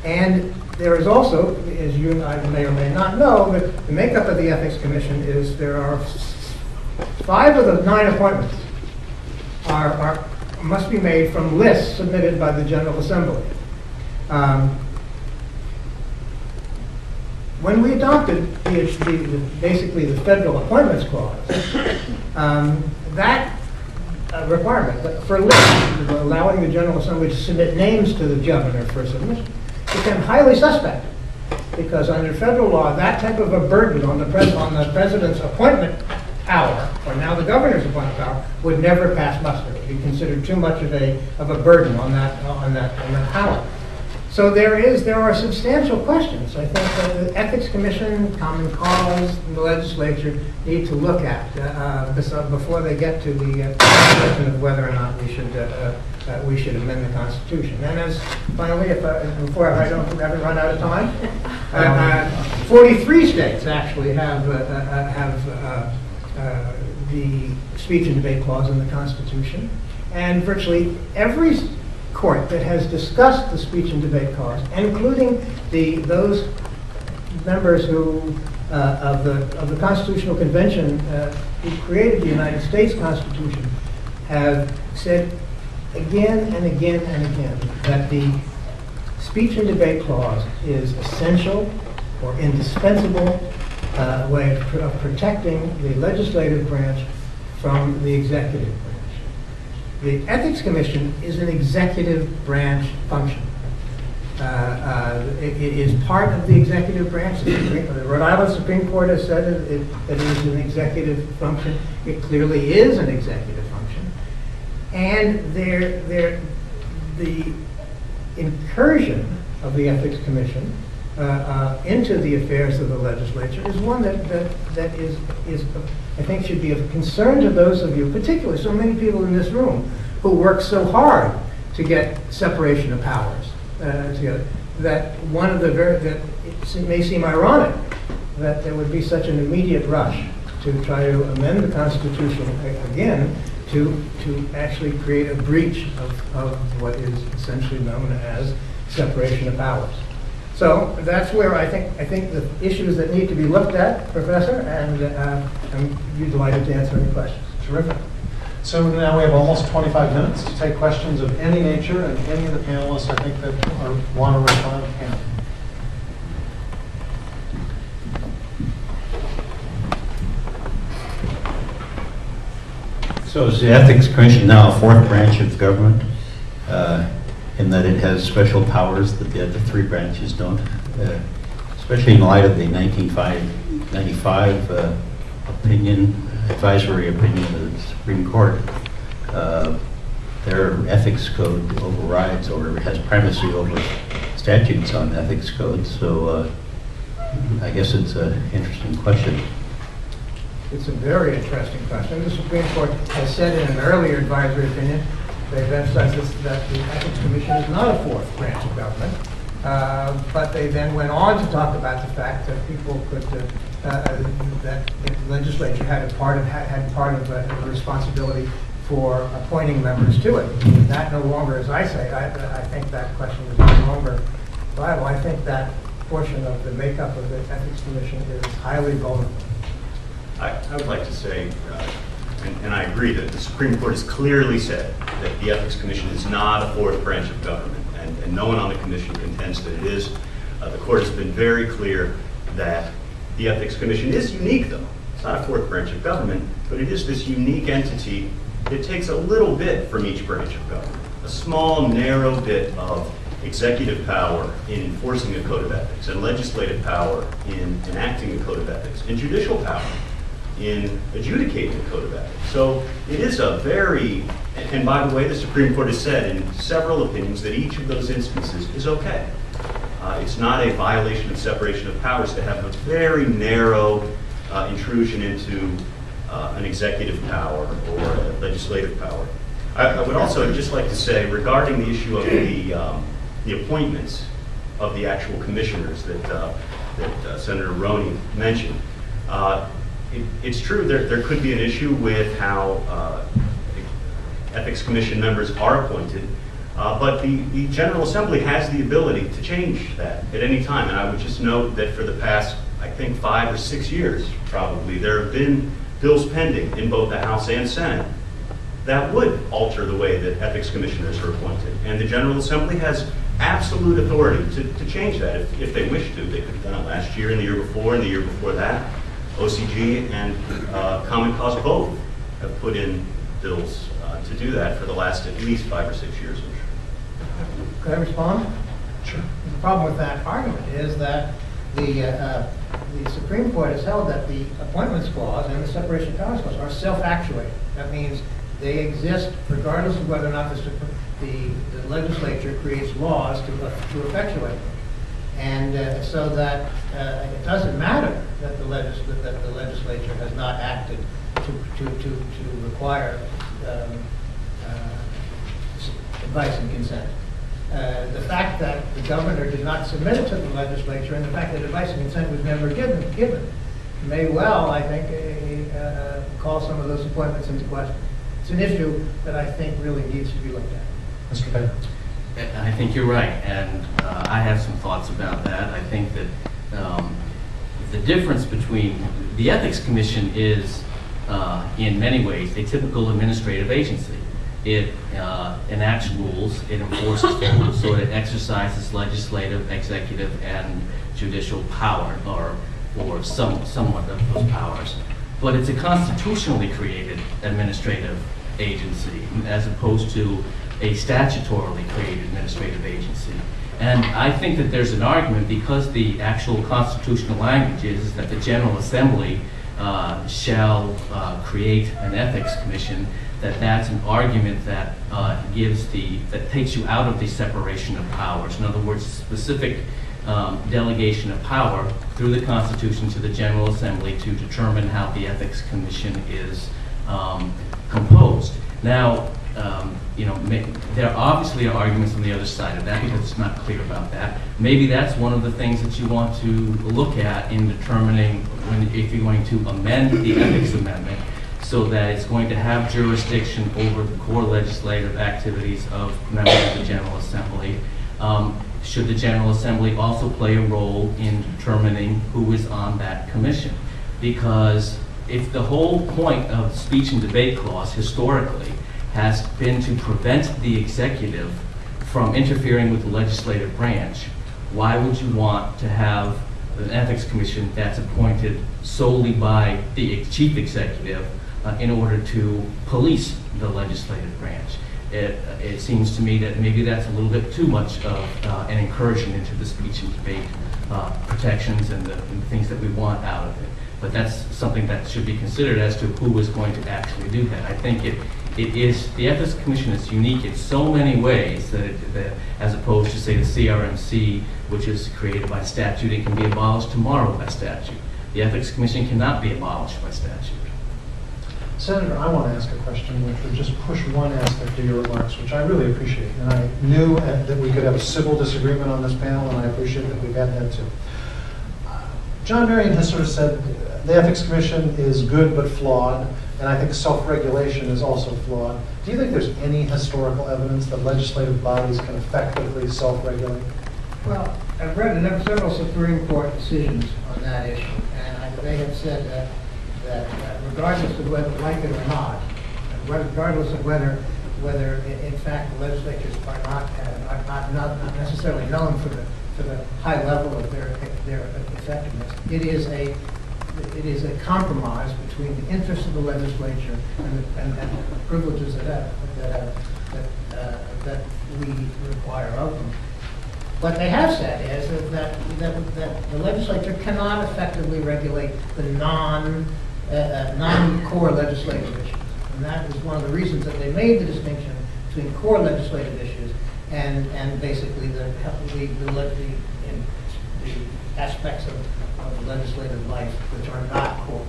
And there is also, as you and I may or may not know, that the makeup of the Ethics Commission is there are 5 of the 9 appointments must be made from lists submitted by the General Assembly. When we adopted basically the federal appointments clause, that requirement for lists, allowing the General Assembly to submit names to the governor for submission, became highly suspect, because under federal law, that type of a burden on the president's appointment power, or now the governor's appointment power, would never pass muster. It would be considered too much of a burden on that power. So there are substantial questions. I think that the Ethics Commission, Common Cause, and the legislature need to look at before they get to the question of whether or not we should amend the Constitution. And as finally, before I haven't run out of time, 43 states actually have the speech and debate clause in the Constitution, and virtually every court that has discussed the speech and debate clause, including those members of the Constitutional Convention who created the United States Constitution, have said again and again and again that the speech and debate clause is essential or indispensable way of protecting the legislative branch from the executive branch. The Ethics Commission is an executive branch function. It is part of the executive branch. The Rhode Island Supreme Court has said that it is an executive function. It clearly is an executive function. And the incursion of the Ethics Commission into the affairs of the legislature is one that is I think should be of concern to those of you, particularly so many people in this room who work so hard to get separation of powers together. That it may seem ironic that there would be such an immediate rush to try to amend the Constitution again to actually create a breach of what is essentially known as separation of powers. So that's where I think the issues that need to be looked at, Professor, and I'm delighted to answer any questions. Terrific. So now we have almost 25 minutes to take questions of any nature, and any of the panelists I think that want to respond can. So is the Ethics Commission now a 4th branch of government? In that it has special powers that the other 3 branches don't, especially in light of the 1995 advisory opinion of the Supreme Court. Their ethics code overrides or has primacy over statutes on ethics codes. So I guess it's an interesting question. It's a very interesting question. The Supreme Court has said in an earlier advisory opinion, they've emphasized that the Ethics Commission is not a 4th branch of government, but they then went on to talk about the fact that people could, that the legislature had part of the responsibility for appointing members to it. That no longer, as I say, I think that question is no longer viable. I think that portion of the makeup of the Ethics Commission is highly vulnerable. I would like to say, and I agree that the Supreme Court has clearly said that the Ethics Commission is not a 4th branch of government, and no one on the Commission contends that it is. The Court has been very clear that the Ethics Commission is unique, though. It's not a 4th branch of government, but it is this unique entity that takes a little bit from each branch of government, a small, narrow bit of executive power in enforcing a code of ethics, and legislative power in enacting a code of ethics, and judicial power in adjudicating the code of ethics. So it is a very, and by the way, the Supreme Court has said in several opinions that each of those instances is okay. It's not a violation of separation of powers to have a very narrow intrusion into an executive power or a legislative power. I would also just like to say, regarding the issue of the appointments of the actual commissioners that Senator Roney mentioned, it's true there could be an issue with how Ethics Commission members are appointed. But the General Assembly has the ability to change that at any time. And I would just note that for the past, I think, 5 or 6 years, probably, there have been bills pending in both the House and Senate that would alter the way that ethics commissioners are appointed. And the General Assembly has absolute authority to change that if they wish to. They could have done it last year and the year before and the year before that. OCG and Common Cause both have put in bills to do that for the last at least 5 or 6 years. Could I respond? Sure. The problem with that argument is that the Supreme Court has held that the Appointments Clause and the Separation of Powers Clause are self-actuating. That means they exist regardless of whether or not the legislature creates laws to effectuate them. And so that it doesn't matter that the legislature has not acted to require advice and consent. The fact that the governor did not submit it to the legislature and the fact that advice and consent was never given may well, I think, call some of those appointments into question. It's an issue that I think really needs to be looked at. Mr. Baker. I think you're right, and I have some thoughts about that. I think that the difference between the Ethics Commission is, in many ways, a typical administrative agency. It enacts rules, it enforces rules, so it exercises legislative, executive, and judicial power, or somewhat of those powers. But it's a constitutionally created administrative agency, as opposed to a statutorily created administrative agency. And I think that there's an argument, because the actual constitutional language is that the General Assembly shall create an ethics commission, that's an argument that that takes you out of the separation of powers. In other words, specific delegation of power through the Constitution to the General Assembly to determine how the Ethics Commission is composed. Now, there obviously are arguments on the other side of that because it's not clear about that. Maybe that's one of the things that you want to look at in determining if you're going to amend the Ethics Amendment so that it's going to have jurisdiction over the core legislative activities of members of the General Assembly. Should the General Assembly also play a role in determining who is on that commission? Because if the whole point of the speech and debate clause historically has been to prevent the executive from interfering with the legislative branch, why would you want to have an ethics commission that's appointed solely by the chief executive in order to police the legislative branch? It seems to me that maybe that's a little bit too much of an incursion into the speech and debate protections and the things that we want out of it. But that's something that should be considered as to who is going to actually do that. I think the Ethics Commission is unique in so many ways that as opposed to, say, the CRMC, which is created by statute, it can be abolished tomorrow by statute. The Ethics Commission cannot be abolished by statute. Senator, I want to ask a question which would just push one aspect of your remarks, which I really appreciate. And I knew that we could have a civil disagreement on this panel, and I appreciate that we've had that too. John Marion has sort of said the Ethics Commission is good but flawed, and I think self-regulation is also flawed. Do you think there's any historical evidence that legislative bodies can effectively self-regulate? Well, I've read several Supreme Court decisions on that issue, and they have said that regardless of whether like it or not, regardless of whether in fact the legislatures are not necessarily known for the high level of their effectiveness, it is a compromise between the interests of the legislature and the privileges that we require of them. What they have said is that the legislature cannot effectively regulate the non-core legislative issues. And that is one of the reasons that they made the distinction between core legislative issues and basically the aspects of legislative life which are not core.